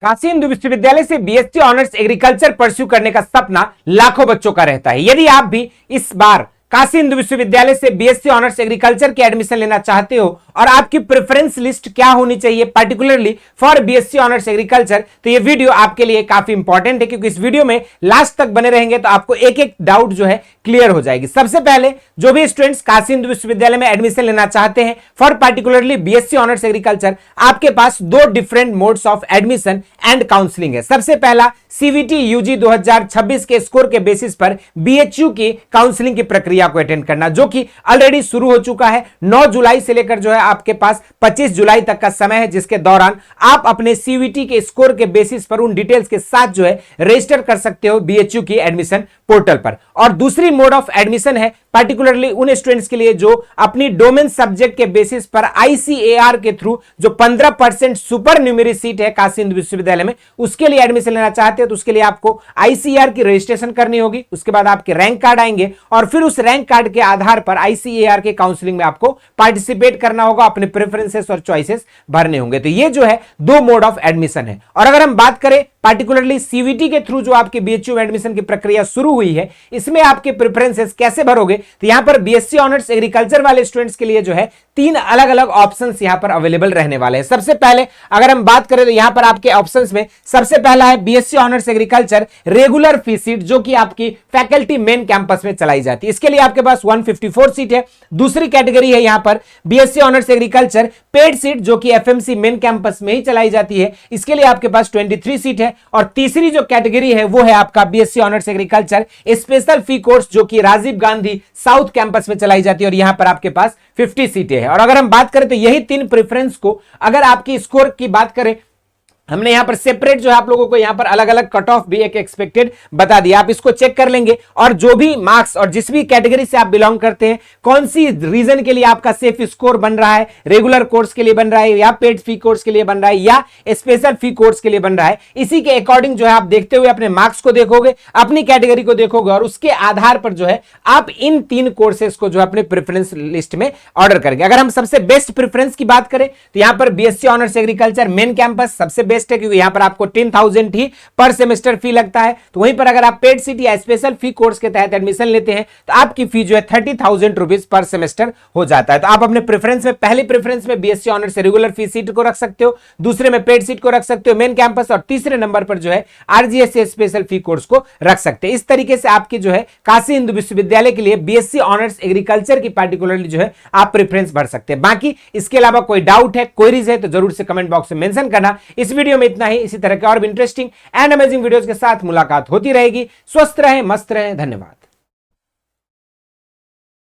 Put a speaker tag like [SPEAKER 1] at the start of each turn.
[SPEAKER 1] काशी हिंदू विश्वविद्यालय से BSc honours agriculture pursue करने का सपना लाखों बच्चों का रहता है। यदि आप भी इस बार काशी हिंदू विश्वविद्यालय से बीएससी ऑनर्स एग्रीकल्चर के एडमिशन लेना चाहते हो और आपकी प्रेफरेंस लिस्ट क्या होनी चाहिए particularly for BSc honours agriculture, तो ये वीडियो आपके लिए काफी इंपॉर्टेंट है, क्योंकि इस वीडियो में लास्ट तक बने रहेंगे तो आपको एक एक डाउट जो है क्लियर हो जाएगी। सबसे पहले जो भी स्टूडेंट्स काशी हिंदू विश्वविद्यालय में एडमिशन लेना चाहते हैं for particularly BSc honours agriculture, आपके पास दो different modes of admission and counselling है। सबसे पहला सीवीटी यूजी 2026 के स्कोर के बेसिस पर बीएचयू की काउंसलिंग की प्रक्रिया को अटेंड करना, जो कि ऑलरेडी शुरू हो चुका है। 9 जुलाई से लेकर जो है आपके पास 25 जुलाई तक का समय है, जिसके दौरान आप अपने सीवीटी के स्कोर के बेसिस पर उन डिटेल्स के साथ जो है रजिस्टर कर सकते हो बीएचयू की एडमिशन पोर्टल पर। और दूसरी मोड ऑफ एडमिशन है पार्टिकुलरली उन स्टूडेंट्स के लिए जो अपनी डोमेन सब्जेक्ट के बेसिस पर आईसीएआर के थ्रू जो 15% सुपर न्यूमेरी सीट है काशी हिंदू विश्वविद्यालय में, उसके लिए एडमिशन लेना चाहते हैं तो उसके लिए आपको आईसीएआर की रजिस्ट्रेशन करनी होगी। उसके बाद आपके रैंक कार्ड आएंगे और फिर उस रैंक कार्ड के आधार पर आईसीएआर के काउंसलिंग में आपको पार्टिसिपेट करना होगा, अपने प्रेफरेंसेस और चॉइसेस भरने होंगे। तो ये जो है दो मोड ऑफ एडमिशन है। और अगर हम बात करें पार्टिकुलरली सीवीटी के थ्रू जो आपके बीएचयू में एडमिशन की प्रक्रिया शुरू हुई है, इसमें आपके प्रेफरेंसेस कैसे भरोगे, तो यहां पर बीएससी ऑनर्स एग्रीकल्चर वाले स्टूडेंट्स के लिए जो है 3 अलग अलग ऑप्शंस यहां पर अवेलेबल रहने वाले हैं। सबसे पहले अगर हम बात करें तो यहां पर आपके ऑप्शंस में सबसे पहला है बीएससी ऑनर्स एग्रीकल्चर रेगुलर फी सीट, जो कि आपकी फैकल्टी मेन कैंपस में चलाई जाती है। इसके लिए आपके पास 154 सीट है। दूसरी कैटेगरी है यहां पर BSc honours agriculture paid seat, जो कि एफएमसी मेन कैंपस में ही चलाई जाती है। इसके लिए आपके पास 23 सीट है। और तीसरी जो कैटेगरी है वो है आपका बीएससी ऑनर्स एग्रीकल्चर स्पेशल फी कोर्स, जो कि राजीव गांधी साउथ कैंपस में चलाई जाती है और यहां पर आपके पास 50 सीटें हैं। और अगर हम बात करें तो यही 3 प्रेफरेंस को अगर आपकी स्कोर की बात करें, हमने यहां पर सेपरेट जो है आप लोगों को यहां पर अलग अलग कट ऑफ भी एक एक्सपेक्टेड बता दिया। आप इसको चेक कर लेंगे और जो भी मार्क्स और जिस भी कैटेगरी से आप बिलोंग करते हैं, कौन सी रीजन के लिए आपका सेफ स्कोर बन रहा है, रेगुलर कोर्स के लिए बन रहा है या पेड फी कोर्स के लिए बन रहा है या स्पेशल फी कोर्स के लिए बन रहा है, इसी के अकॉर्डिंग जो है आप देखते हुए अपने मार्क्स को देखोगे, अपनी कैटेगरी को देखोगे और उसके आधार पर जो है आप इन 3 कोर्सेज को जो है अपने प्रेफरेंस लिस्ट में ऑर्डर करेंगे। अगर हम सबसे बेस्ट प्रेफरेंस की बात करें तो यहां पर BSc honours agriculture main campus सबसे बेस्ट है, क्योंकि यहां पर आपको 10,000 ही पर सेमेस्टर फी लगता है। तो वहीं पर अगर आप पेड सीट या स्पेशल फी कोर्स के तहत एडमिशन लेते हैं तो आपकी फी जो है 30,000 रुपीज पर सेमेस्टर हो जाता है। तो आप अपने प्रेफरेंस में पहले प्रेफरेंस में बीएससी ऑनर्स रेगुलर फी सीट को रख सकते हो, दूसरे में पेड सीट को रख सकते हो मेन कैंपस, और तीसरे नंबर पर जो है आरजीएस स्पेशल फी कोर्स को रख सकते हैं। इस तरीके से आपकी जो है काशी हिंदू विश्वविद्यालय के लिए बीएससी ऑनर्स एग्रीकल्चर की पार्टिकुलरली जो है आप प्रेफरेंस भर सकते हैं। बाकी इसके अलावा कोई डाउट है, क्वेरीज है तो जरूर से कमेंट बॉक्स में मेंशन करना। इस वीडियो में इतना ही। इसी तरह के और भी इंटरेस्टिंग एंड अमेजिंग वीडियोस के साथ मुलाकात होती रहेगी। स्वस्थ रहें, मस्त रहें। धन्यवाद।